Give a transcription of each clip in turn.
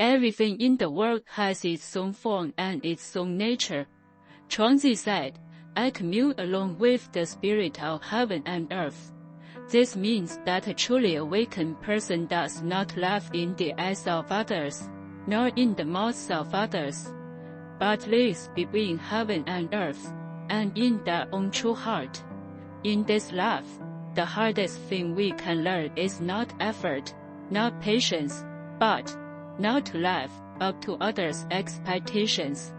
Everything in the world has its own form and its own nature. Chuang-Tzu said, I commune along with the spirit of heaven and earth. This means that a truly awakened person does not laugh in the eyes of others, nor in the mouths of others, but lives between heaven and earth, and in their own true heart. In this life, the hardest thing we can learn is not effort, not patience, but not to live up to others' expectations.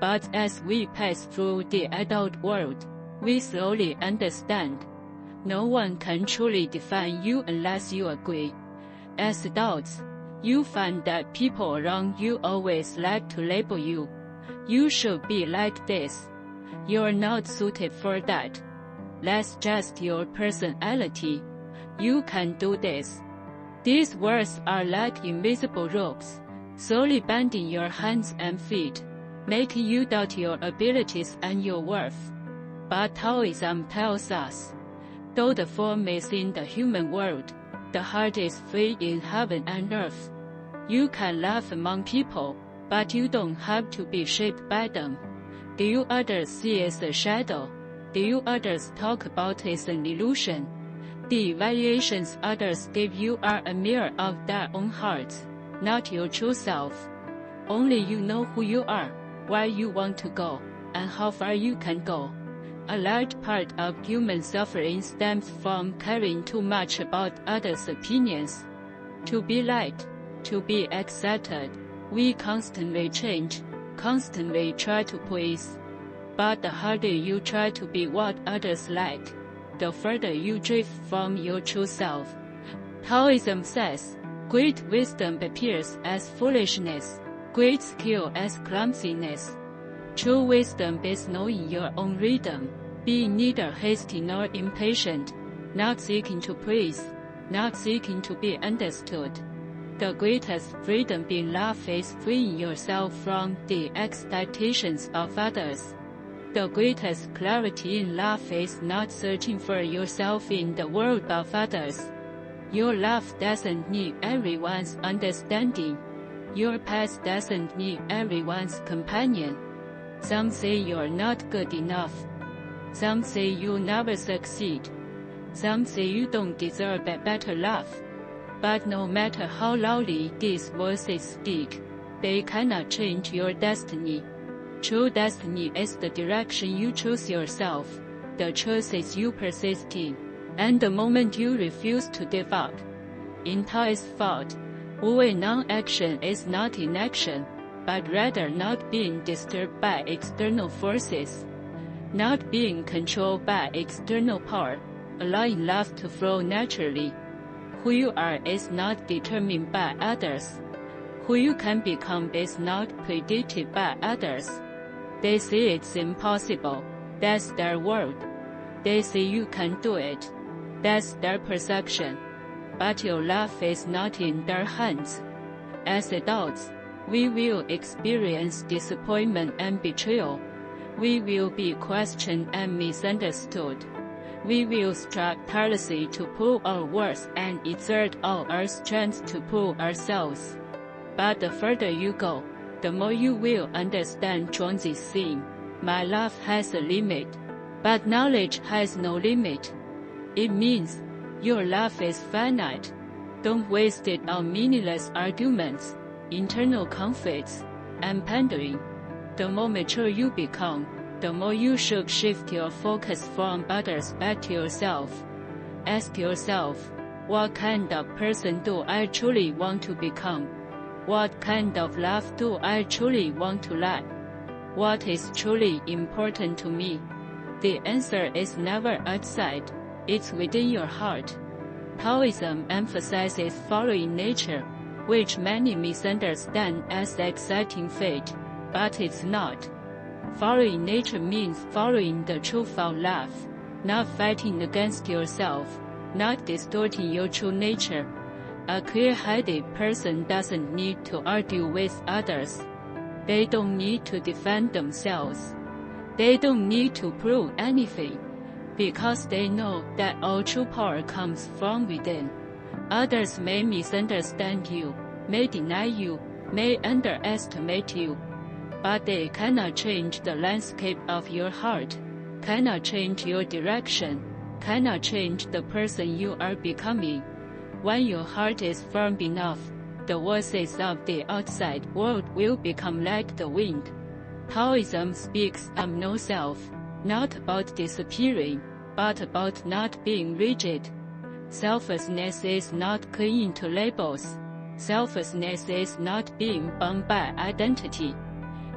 But as we pass through the adult world, we slowly understand. No one can truly define you unless you agree. As adults, you find that people around you always like to label you. You should be like this. You're not suited for that. That's just your personality. You can do this. These words are like invisible ropes, slowly bending your hands and feet, making you doubt your abilities and your worth. But Taoism tells us, though the form is in the human world, the heart is free in heaven and earth. You can laugh among people, but you don't have to be shaped by them. Do you others see as a shadow? Do you others talk about as an illusion? The evaluations others give you are a mirror of their own hearts, not your true self. Only you know who you are, where you want to go, and how far you can go. A large part of human suffering stems from caring too much about others' opinions. To be liked, to be accepted, we constantly change, constantly try to please. But the harder you try to be what others like, the further you drift from your true self. Taoism says, great wisdom appears as foolishness, great skill as clumsiness. True wisdom is knowing your own rhythm, being neither hasty nor impatient, not seeking to please, not seeking to be understood. The greatest freedom in love is freeing yourself from the expectations of others. The greatest clarity in love is not searching for yourself in the world of others. Your love doesn't need everyone's understanding. Your path doesn't need everyone's companion. Some say you're not good enough. Some say you'll never succeed. Some say you don't deserve a better love. But no matter how loudly these voices speak, they cannot change your destiny. True destiny is the direction you choose yourself, the choices you persist in, and the moment you refuse to give up. In Taoist thought, Wu-Wei non-action is not inaction, but rather not being disturbed by external forces, not being controlled by external power, allowing love to flow naturally. Who you are is not determined by others. Who you can become is not predicted by others. They say it's impossible. That's their world. They say you can do it. That's their perception. But your life is not in their hands. As adults, we will experience disappointment and betrayal. We will be questioned and misunderstood. We will strive tirelessly to prove our worth and exert all our strength to prove ourselves. But the further you go, the more you will understand Chuang-Tzu's theme. My love has a limit, but knowledge has no limit. It means your love is finite. Don't waste it on meaningless arguments, internal conflicts, and pandering. The more mature you become, the more you should shift your focus from others back to yourself. Ask yourself, what kind of person do I truly want to become? What kind of love do I truly want to live? What is truly important to me? The answer is never outside, it's within your heart. Taoism emphasizes following nature, which many misunderstand as exciting fate, but it's not. Following nature means following the truth of love, not fighting against yourself, not distorting your true nature. A clear-headed person doesn't need to argue with others. They don't need to defend themselves. They don't need to prove anything, because they know that all true power comes from within. Others may misunderstand you, may deny you, may underestimate you, but they cannot change the landscape of your heart, cannot change your direction, cannot change the person you are becoming. When your heart is firm enough, the voices of the outside world will become like the wind. Taoism speaks of no self, not about disappearing, but about not being rigid. Selflessness is not clinging to labels. Selflessness is not being bound by identity.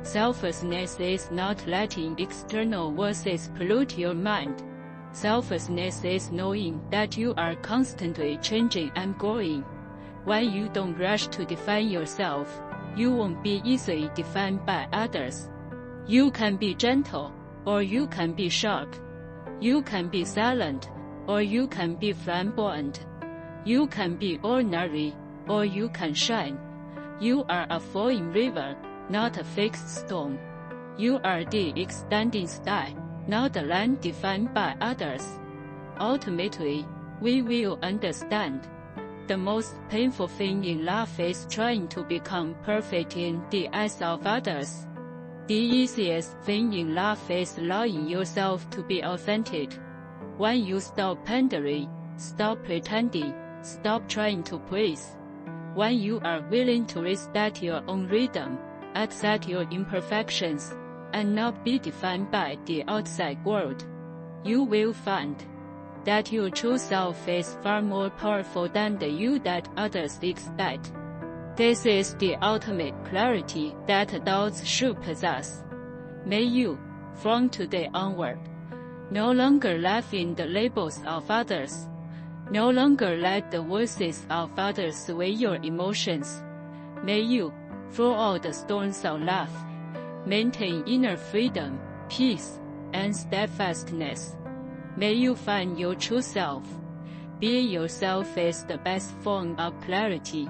Selflessness is not letting external voices pollute your mind. Selflessness is knowing that you are constantly changing and growing. When you don't rush to define yourself, you won't be easily defined by others. You can be gentle, or you can be sharp. You can be silent, or you can be flamboyant. You can be ordinary, or you can shine. You are a flowing river, not a fixed stone. You are the extending sky, not the land defined by others. Ultimately, we will understand. The most painful thing in life is trying to become perfect in the eyes of others. The easiest thing in life is allowing yourself to be authentic. When you stop pandering, stop pretending, stop trying to please. When you are willing to respect your own rhythm, accept your imperfections, and not be defined by the outside world, you will find that your true self is far more powerful than the you that others expect. This is the ultimate clarity that adults should possess. May you, from today onward, no longer live in the labels of others. No longer let the voices of others sway your emotions. May you, through all the storms of life, maintain inner freedom, peace, and steadfastness. May you find your true self. Being yourself is the best form of clarity.